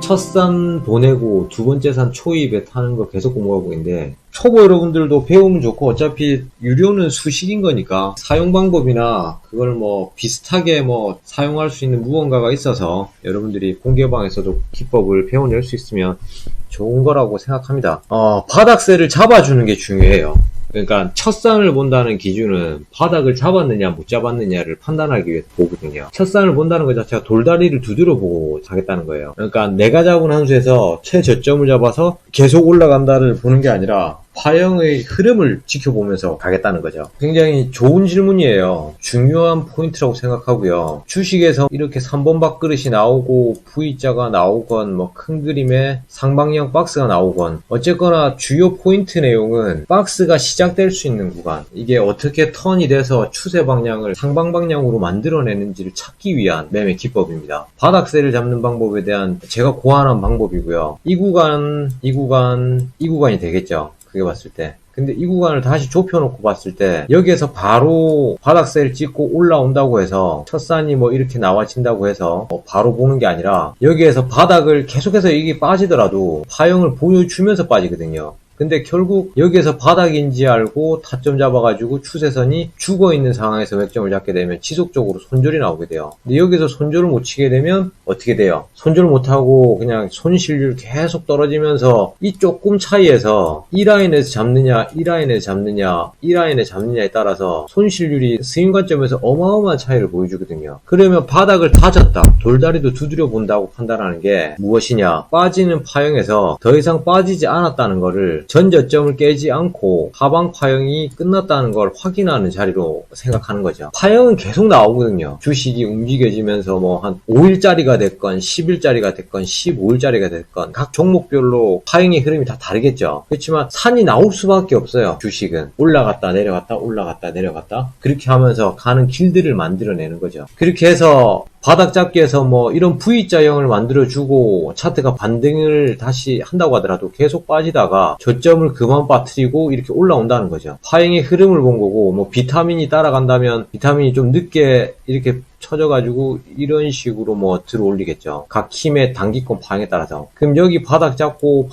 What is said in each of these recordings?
첫 산 보내고 두 번째 산 초입에 타는 거 계속 공부하고 있는데, 초보 여러분들도 배우면 좋고, 어차피 유료는 수식인 거니까 사용 방법이나 그걸 뭐 비슷하게 뭐 사용할 수 있는 무언가가 있어서 여러분들이 공개방에서도 기법을 배워낼 수 있으면 좋은 거라고 생각합니다. 바닥세를 잡아주는 게 중요해요. 그러니까 첫 산을 본다는 기준은 바닥을 잡았느냐 못 잡았느냐를 판단하기 위해서 보거든요. 첫 산을 본다는 것 자체가 돌다리를 두드려 보고 가겠다는 거예요. 그러니까 내가 잡은 한 수에서 최저점을 잡아서 계속 올라간다를 보는 게 아니라 파형의 흐름을 지켜보면서 가겠다는 거죠. 굉장히 좋은 질문이에요. 중요한 포인트라고 생각하고요. 주식에서 이렇게 3번 밥그릇이 나오고 V자가 나오건 뭐 큰 그림에 상방향 박스가 나오건 어쨌거나 주요 포인트 내용은 박스가 시작될 수 있는 구간, 이게 어떻게 턴이 돼서 추세 방향을 상방 방향으로 만들어내는지를 찾기 위한 매매 기법입니다. 바닥세를 잡는 방법에 대한 제가 고안한 방법이고요. 이 구간이 되겠죠. 그게 봤을 때. 근데 이 구간을 다시 좁혀놓고 봤을 때 여기에서 바로 바닥세를 찍고 올라온다고 해서 첫 산이 뭐 이렇게 나와진다고 해서 바로 보는 게 아니라 여기에서 바닥을 계속해서 이게 빠지더라도 파형을 보여주면서 빠지거든요. 근데 결국 여기에서 바닥인지 알고 타점 잡아가지고 추세선이 죽어있는 상황에서 맥점을 잡게 되면 지속적으로 손절이 나오게 돼요. 근데 여기서 손절을 못 치게 되면 어떻게 돼요? 손절을 못하고 그냥 손실률 계속 떨어지면서 이 조금 차이에서 이 라인에서 잡느냐 이 라인에서 잡느냐 이 라인에 잡느냐에 따라서 손실률이 스윙 관점에서 어마어마한 차이를 보여주거든요. 그러면 바닥을 다졌다, 돌다리도 두드려 본다고 판단하는 게 무엇이냐? 빠지는 파형에서 더 이상 빠지지 않았다는 거를 전 저점을 깨지 않고 하방 파형이 끝났다는 걸 확인하는 자리로 생각하는 거죠. 파형은 계속 나오거든요. 주식이 움직여지면서 뭐 한 5일짜리가 됐건 10일짜리가 됐건 15일짜리가 됐건 각 종목별로 파형의 흐름이 다 다르겠죠. 그렇지만 산이 나올 수밖에 없어요. 주식은 올라갔다 내려갔다 올라갔다 내려갔다 그렇게 하면서 가는 길들을 만들어내는 거죠. 그렇게 해서 바닥 잡기에서 뭐 이런 V자형을 만들어주고 차트가 반등을 다시 한다고 하더라도 계속 빠지다가 저점을 그만 빠뜨리고 이렇게 올라온다는 거죠. 파행의 흐름을 본 거고, 뭐 비타민이 따라간다면 비타민이 좀 늦게 이렇게 쳐져가지고 이런 식으로 뭐 들어올리겠죠. 각 힘의 단기권 파행에 따라서. 그럼 여기 바닥 잡고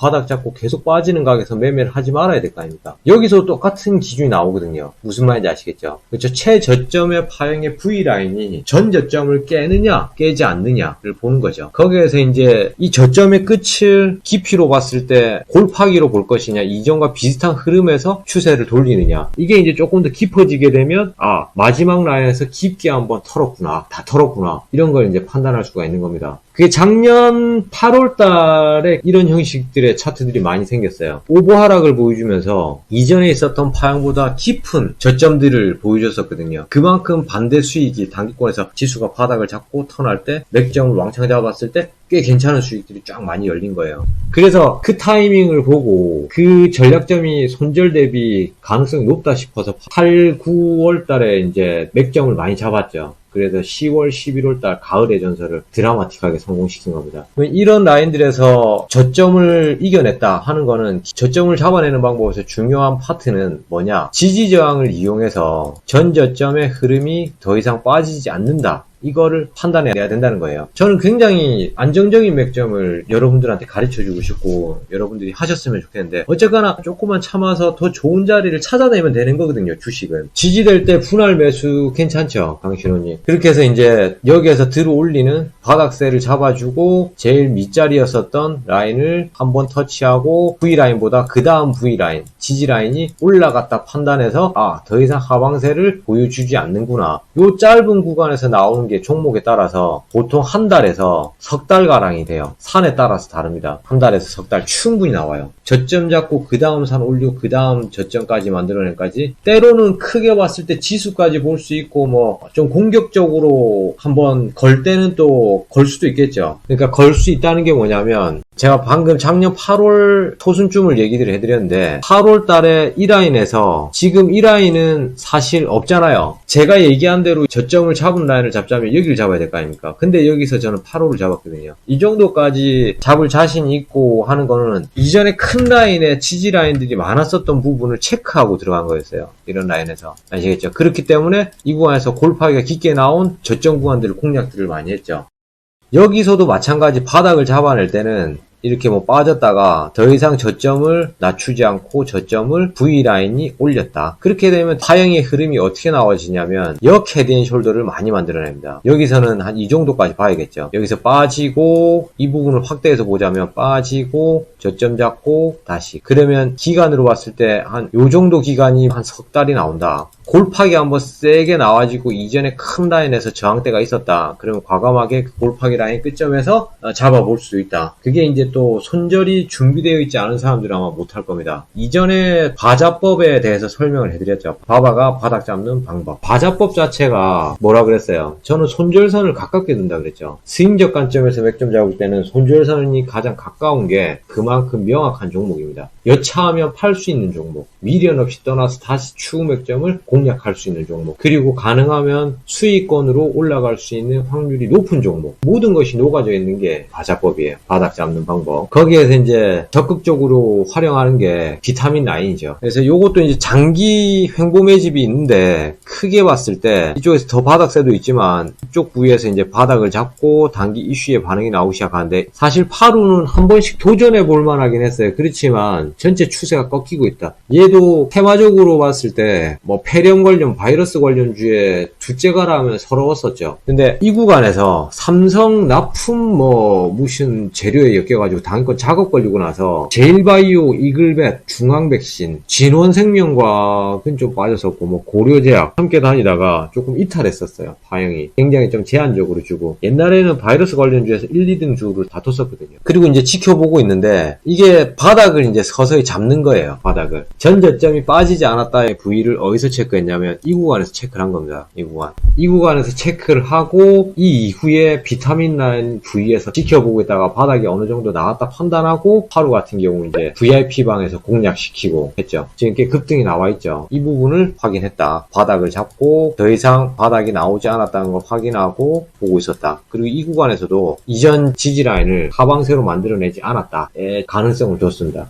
계속 빠지는 가격에서 매매를 하지 말아야 될 거 아닙니까? 여기서 똑같은 기준이 나오거든요. 무슨 말인지 아시겠죠? 그렇죠. 최저점의 파행의 V라인이 전 저점을 깨느냐 깨지 않느냐를 보는 거죠. 거기에서 이제 이 저점의 끝을 깊이로 봤을 때 골파기로 볼 것이냐, 이전과 비슷한 흐름에서 추세를 돌리느냐, 이게 이제 조금 더 깊어지게 되면 마지막 라인에서 깊게 한번 털었구나, 다 털었구나, 이런 걸 이제 판단할 수가 있는 겁니다. 그게 작년 8월 달에 이런 형식들의 차트들이 많이 생겼어요. 오버 하락을 보여주면서 이전에 있었던 파형보다 깊은 저점들을 보여줬었거든요. 그만큼 반대 수익이 단기권에서 지수가 바닥을 잡고 턴할 때 맥점을 왕창 잡았을 때 꽤 괜찮은 수익들이 쫙 많이 열린 거예요. 그래서 그 타이밍을 보고 그 전략점이 손절 대비 가능성이 높다 싶어서 8, 9월 달에 이제 맥점을 많이 잡았죠. 그래서 10월, 11월 달 가을의 전설을 드라마틱하게 성공시킨 겁니다. 이런 라인들에서 저점을 이겨냈다 하는 거는, 저점을 잡아내는 방법에서 중요한 파트는 뭐냐? 지지저항을 이용해서 전 저점의 흐름이 더 이상 빠지지 않는다, 이거를 판단해야 된다는 거예요. 저는 굉장히 안정적인 맥점을 여러분들한테 가르쳐주고 싶고 여러분들이 하셨으면 좋겠는데, 어쨌거나 조금만 참아서 더 좋은 자리를 찾아내면 되는 거거든요. 주식은 지지될 때 분할 매수 괜찮죠, 강신호님? 그렇게 해서 이제 여기에서 들어 올리는 바닥세를 잡아주고 제일 밑자리였었던 라인을 한번 터치하고 V라인보다 그 다음 V라인, 지지라인이 올라갔다 판단해서 더 이상 하방세를 보여주지 않는구나, 요 짧은 구간에서 나오는 게 종목에 따라서 보통 한 달에서 석 달가량이 돼요. 산에 따라서 다릅니다. 한 달에서 석 달 충분히 나와요. 저점 잡고 그 다음 산 올리고 그 다음 저점까지 만들어낸까지, 때로는 크게 봤을 때 지수까지 볼 수 있고 뭐 좀 공격적으로 한번 걸 때는 또 걸 수도 있겠죠. 그러니까 걸 수 있다는 게 뭐냐면, 제가 방금 작년 8월 초순쯤을 얘기를 해드렸는데 8월 달에 이 라인에서 지금 이 라인은 사실 없잖아요. 제가 얘기한 대로 저점을 잡은 라인을 잡자면 여기를 잡아야 될 거 아닙니까? 근데 여기서 저는 8호를 잡았거든요. 이 정도까지 잡을 자신이 있고 하는 거는 이전에 큰 라인에 지지 라인들이 많았었던 부분을 체크하고 들어간 거였어요. 이런 라인에서. 아시겠죠? 그렇기 때문에 이 구간에서 골파기가 깊게 나온 저점 구간들을 공략들을 많이 했죠. 여기서도 마찬가지 바닥을 잡아낼 때는 이렇게 뭐 빠졌다가 더 이상 저점을 낮추지 않고 저점을 V라인이 올렸다. 그렇게 되면 파형의 흐름이 어떻게 나와지냐면 역 헤드앤숄더를 많이 만들어냅니다. 여기서는 한 이 정도까지 봐야겠죠. 여기서 빠지고 이 부분을 확대해서 보자면 빠지고 저점 잡고 다시. 그러면 기간으로 봤을 때 한 요 정도 기간이 한 석 달이 나온다. 골파기 한번 세게 나와지고 이전에 큰 라인에서 저항대가 있었다. 그러면 과감하게 그 골파기 라인 끝점에서 잡아볼 수 있다. 그게 이제 또 손절이 준비되어 있지 않은 사람들은 아마 못할 겁니다. 이전에 바자법에 대해서 설명을 해드렸죠. 바바가 바닥 잡는 방법. 바자법 자체가 뭐라 그랬어요? 저는 손절선을 가깝게 둔다 그랬죠. 스윙적 관점에서 맥점 잡을 때는 손절선이 가장 가까운 게 그만큼 명확한 종목입니다. 여차하면 팔 수 있는 종목. 미련 없이 떠나서 다시 추후 맥점을 공략할 수 있는 종목. 그리고 가능하면 수익권으로 올라갈 수 있는 확률이 높은 종목. 모든 것이 녹아져 있는 게 바자법이에요. 바닥 잡는 방법. 거기에서 이제 적극적으로 활용하는 게 비타민 라인이죠. 그래서 요것도 이제 장기 횡보 매집이 있는데 크게 봤을 때 이쪽에서 더 바닥세도 있지만 이쪽 부위에서 이제 바닥을 잡고 단기 이슈의 반응이 나오기 시작하는데 사실 8호는 한 번씩 도전해 볼 만하긴 했어요. 그렇지만 전체 추세가 꺾이고 있다. 얘도 테마적으로 봤을 때 뭐 폐렴 관련 바이러스 관련주에 둘째가라면 서러웠었죠. 근데 이 구간에서 삼성 납품 뭐 무슨 재료에 엮여가지고 당연권 작업 걸리고 나서 제일바이오, 이글벳, 중앙백신, 진원생명과학은 좀 빠졌었고 뭐 고려제약 함께 다니다가 조금 이탈했었어요. 파형이 굉장히 좀 제한적으로 주고 옛날에는 바이러스 관련주에서 1, 2등 주를 다퉜었거든요. 그리고 이제 지켜보고 있는데 이게 바닥을 이제 서서히 잡는 거예요. 바닥을 전저점이 빠지지 않았다의 부위를 어디서 체크했냐면 이 구간에서 체크를 한 겁니다. 이 구간에서 체크를 하고 이 이후에 비타민 라인 부위에서 지켜보고 있다가 바닥이 어느 정도 나왔다 판단하고 하루 같은 경우 이제 VIP방에서 공략시키고 했죠. 지금 이렇게 급등이 나와 있죠. 이 부분을 확인했다. 바닥을 잡고 더 이상 바닥이 나오지 않았다는 걸 확인하고 보고 있었다. 그리고 이 구간에서도 이전 지지 라인을 하방세로 만들어내지 않았다의 가능성을 뒀습니다.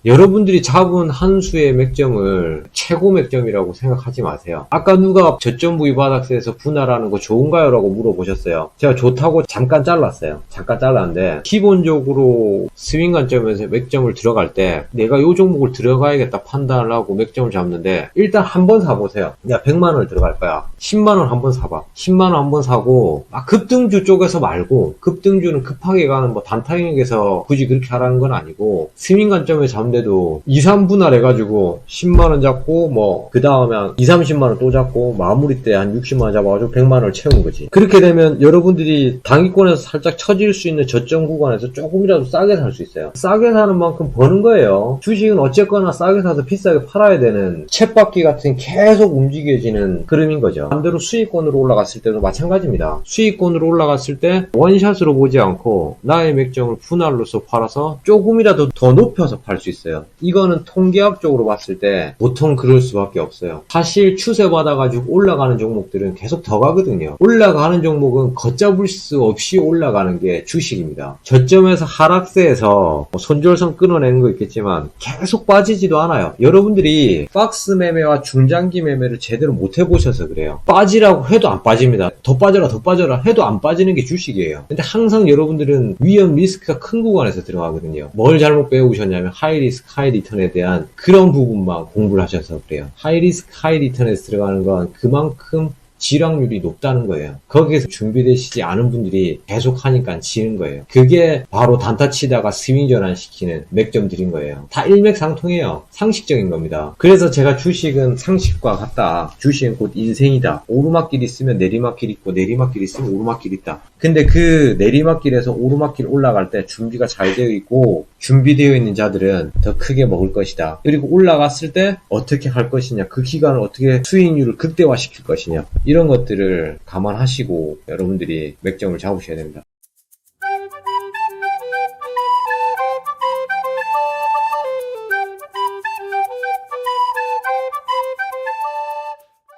여러분들이 잡은 한 수의 맥점을 최고 맥점이라고 생각하지 마세요. 아까 누가 저점 부위 바닥세에서 분할하는 거 좋은가요? 라고 물어보셨어요. 제가 좋다고 잠깐 잘랐어요. 잠깐 잘랐는데 기본적으로 스윙 관점에서 맥점을 들어갈 때 내가 요 종목을 들어가야겠다 판단을 하고 맥점을 잡는데 일단 한번 사보세요. 야 100만원을 들어갈 거야. 10만원 한번 사봐. 10만원 한번 사고 급등주 쪽에서 말고 급등주는 급하게 가는 뭐 단타형에서 굳이 그렇게 하라는 건 아니고 스윙 관점에 잡는 데도 2, 3분할 해가지고 10만원 잡고 뭐 그 다음에 2, 30만원 또 잡고 마무리 때 한 60만원 잡아가지고 100만원을 채운 거지. 그렇게 되면 여러분들이 단기권에서 살짝 처질 수 있는 저점 구간에서 조금이라도 싸게 살 수 있어요. 싸게 사는 만큼 버는 거예요. 주식은 어쨌거나 싸게 사서 비싸게 팔아야 되는 쳇바퀴 같은 계속 움직여지는 흐름인 거죠. 반대로 수익권으로 올라갔을 때도 마찬가지입니다. 수익권으로 올라갔을 때 원샷으로 보지 않고 나의 맥점을 분할로서 팔아서 조금이라도 더 높여서 팔 수 있어요. 이거는 통계학적으로 봤을 때 보통 그럴 수밖에 없어요. 사실 추세 받아가지고 올라가는 종목들은 계속 더 가거든요. 올라가는 종목은 걷잡을 수 없이 올라가는 게 주식입니다. 저점에서 하락세에서 손절선 끊어내는 거 있겠지만 계속 빠지지도 않아요. 여러분들이 박스 매매와 중장기 매매를 제대로 못 해보셔서 그래요. 빠지라고 해도 안 빠집니다. 더 빠져라 더 빠져라 해도 안 빠지는 게 주식이에요. 근데 항상 여러분들은 위험 리스크가 큰 구간에서 들어가거든요. 뭘 잘못 배우셨냐면 하이 리스크 하이 리턴에 대한 그런 부분만 공부를 하셔서 그래요. 하이 리스크 하이 리턴에서 들어가는 건 그만큼 지락률이 높다는 거예요. 거기에서 준비되시지 않은 분들이 계속 하니까 지는 거예요. 그게 바로 단타 치다가 스윙 전환시키는 맥점들인 거예요. 다 일맥상통해요. 상식적인 겁니다. 그래서 제가 주식은 상식과 같다. 주식은 곧 인생이다. 오르막길 있으면 내리막길 있고 내리막길 있으면 오르막길 있다. 근데 그 내리막길에서 오르막길 올라갈 때 준비가 잘 되어 있고 준비되어 있는 자들은 더 크게 먹을 것이다. 그리고 올라갔을 때 어떻게 할 것이냐, 그 기간을 어떻게 수익률을 극대화시킬 것이냐, 이런 것들을 감안하시고 여러분들이 맥점을 잡으셔야 됩니다.